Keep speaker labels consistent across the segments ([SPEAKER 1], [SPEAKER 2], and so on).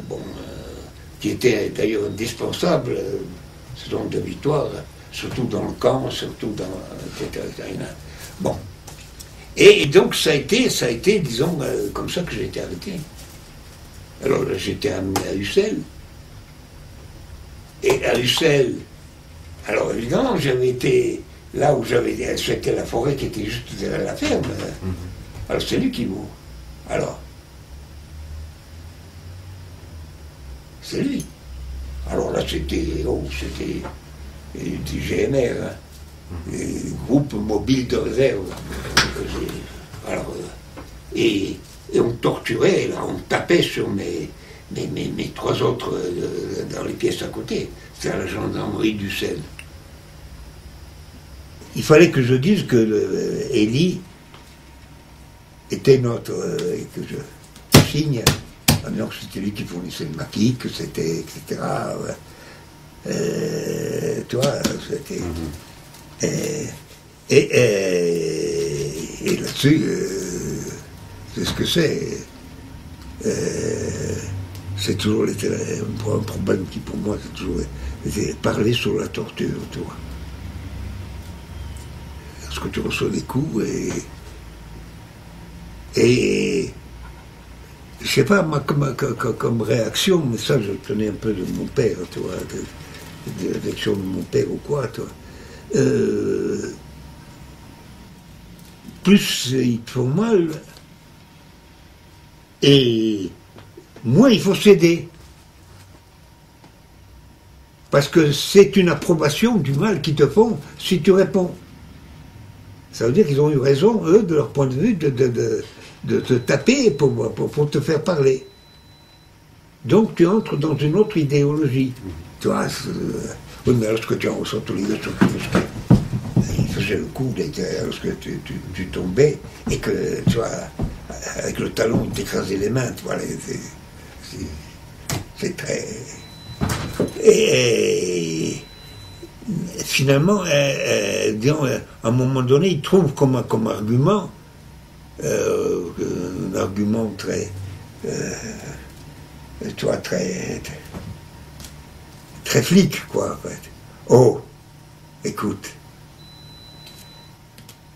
[SPEAKER 1] bon, qui était d'ailleurs indispensable, ce genre de victoire, surtout dans le camp, surtout dans... Bon. Et donc ça a été, disons, comme ça que j'ai été arrêté. Alors j'étais amené à Ussel. Et à Ussel, alors évidemment, j'avais été là où c'était la forêt qui était juste derrière la ferme. Alors c'est lui qui mourut. Alors, c'est lui. Alors là, c'était du GMR, hein, groupe mobile de réserve. Alors, et on torturait, là, on tapait sur mes trois autres dans les pièces à côté. C'est à la gendarmerie d'Ussel. Il fallait que je dise que Élie était notre... et que je signe, en disant que c'était lui qui fournissait le maquis, que c'était, etc. Tu vois, c'était... Et là-dessus, c'est ce que c'est. C'est toujours été un problème qui, pour moi, c'est toujours été parler sur la torture, tu vois. Parce que tu reçois des coups et je sais pas, moi, comme réaction, mais ça, je tenais un peu de mon père, tu vois, de l'élection de mon père ou quoi, tu vois. Plus ils te font mal, et moins il faut céder. Parce que c'est une approbation du mal qu'ils te font si tu réponds. Ça veut dire qu'ils ont eu raison, eux, de leur point de vue, de te taper pour te faire parler. Donc tu entres dans une autre idéologie. Tu vois, oui, mais lorsque tu en reçois tous les deux, il faisait le coup, lorsque tu tombais, et que, tu vois, avec le talon, il t'écrasait les mains, tu vois, c'est très... Et finalement, disons, à un moment donné, il trouve comme argument, un argument très, tu vois, très flic, quoi, en fait. Oh, écoute,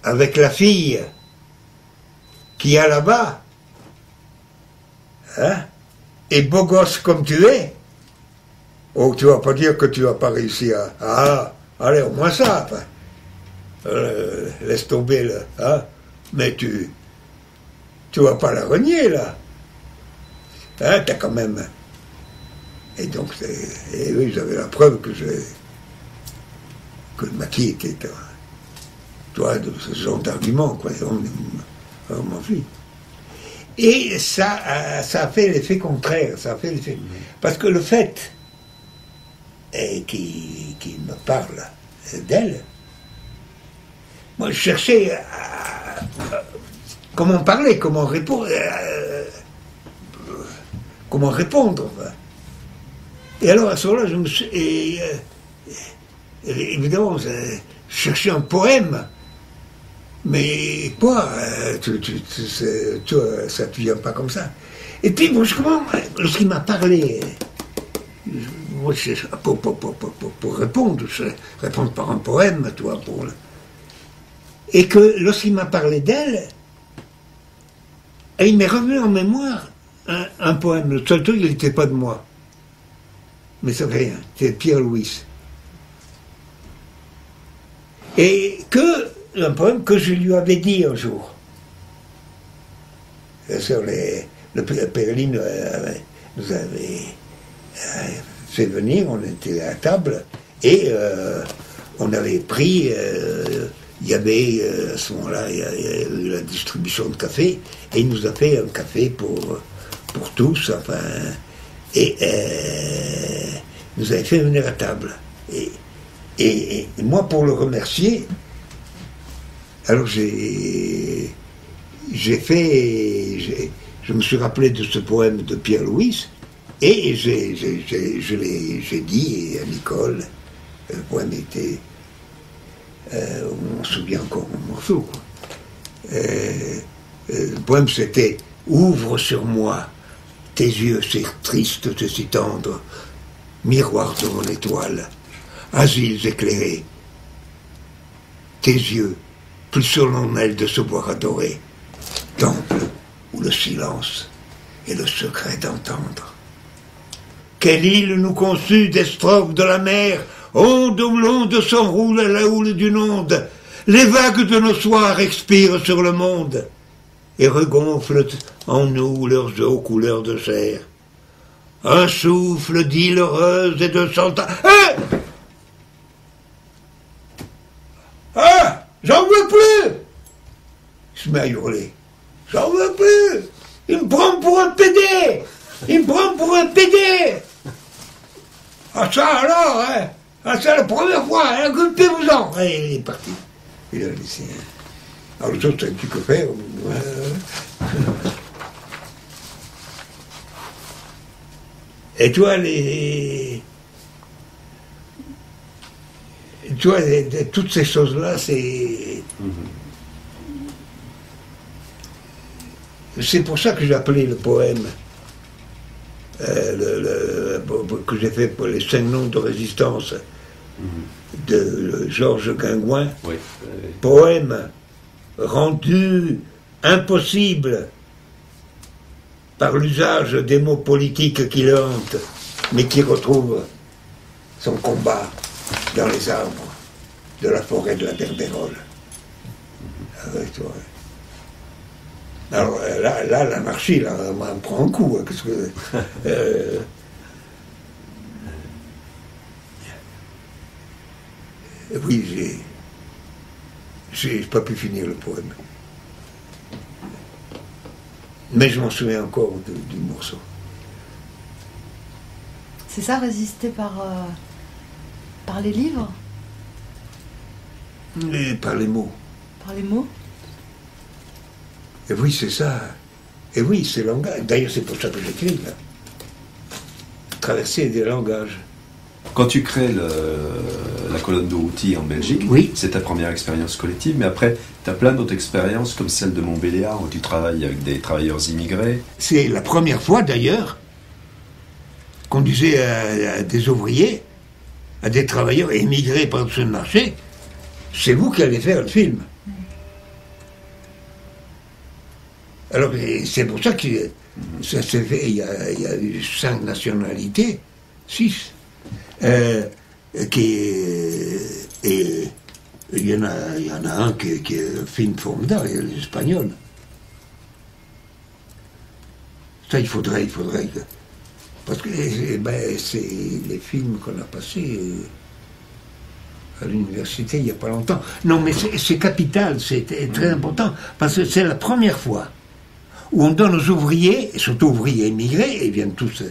[SPEAKER 1] avec la fille qui est là-bas, hein, et beau gosse comme tu es, oh, tu vas pas dire que tu vas pas réussir à... Ah, allez, au moins ça, enfin. Laisse tomber, là, hein, mais tu vas pas la renier, là. Hein, t'as quand même... Et donc, et oui, j'avais la preuve que le maquis était, tu vois, de ce genre d'argument, quoi. On m'en fuit. Et ça a fait l'effet contraire, ça a fait l'effet... Parce que le fait qui me parle d'elle, moi je cherchais comment parler, comment répondre, Et alors à ce moment-là, je me suis... évidemment, je cherchais un poème, mais quoi, ça ne te vient pas comme ça. Et puis, brusquement, lorsqu'il m'a parlé, moi, pour répondre, répondre par un poème, tu vois, et que lorsqu'il m'a parlé d'elle, il m'est revenu en mémoire un poème. Le seul truc, il n'était pas de moi. Mais ça fait rien, c'est Pierre-Louis. Et un poème que je lui avais dit un jour. Sur le Péreline nous avait fait venir, on était à table, et on avait pris, il y avait à ce moment-là, il y a eu la distribution de café, et il nous a fait un café pour tous, enfin, et nous avait fait venir à table. Et moi, pour le remercier, alors je me suis rappelé de ce poème de Pierre-Louis, et j'ai dit à Nicole, le poème était, on se souvient encore mon morceau, quoi. Le poème c'était « Ouvre sur moi Tes yeux, c'est triste, c'est si tendre, miroir de mon étoile, asiles éclairés. Tes yeux, plus solennels de se voir adorer, temple où le silence est le secret d'entendre. Quelle île nous conçut des strophes de la mer, onde où l'onde s'enroule à la houle d'une onde. Les vagues de nos soirs expirent sur le monde et regonflent en nous leurs eaux couleur de chair. Un souffle d'île heureuse et de centaines. J'en veux plus! Il se met à hurler. J'en veux plus! Il me prend pour un pédé! Il me prend pour un pédé! Ah ça alors, hein? Ah ça la première fois, hein? Occupez-vous-en! Et il est parti. Il a laissé. Alors les autres, tu que faire? Et toi, toutes ces choses-là, c'est... C'est pour ça que j'ai appelé le poème, que j'ai fait pour les 5 noms de résistance de Georges Guingouin. Oui. Poème rendu impossible par l'usage des mots politiques qui le hantent, mais qui retrouve son combat dans les arbres de la forêt de la Berbérole. Avec toi. Alors là, l'anarchie, là, on prend un coup. Hein, parce que, oui, j'ai pas pu finir le poème. Mais je m'en souviens encore du morceau.
[SPEAKER 2] C'est ça, résister par les livres?
[SPEAKER 1] Et par les mots.
[SPEAKER 2] Par les mots?
[SPEAKER 1] Et oui, c'est ça. Et oui, c'est le langage. D'ailleurs, c'est pour ça que j'écris, là. Traverser des langages.
[SPEAKER 3] Quand tu crées la colonne de Routy en Belgique,
[SPEAKER 1] oui.
[SPEAKER 3] C'est ta première expérience collective, mais après, tu as plein d'autres expériences comme celle de Montbéliard, où tu travailles avec des travailleurs immigrés.
[SPEAKER 1] C'est la première fois, d'ailleurs, qu'on disait à des ouvriers, à des travailleurs immigrés par-dessus le marché, c'est vous qui allez faire le film. Alors, c'est pour ça que ça s'est fait, il y a eu 5 nationalités, 6, et il y en a un qui est un film formidable, l'espagnol. Ça, il faudrait que... Parce que c'est les films qu'on a passés à l'université il n'y a pas longtemps. Non, mais c'est capital, c'est très important, parce que c'est la première fois où on donne aux ouvriers, et surtout ouvriers immigrés, ils viennent tous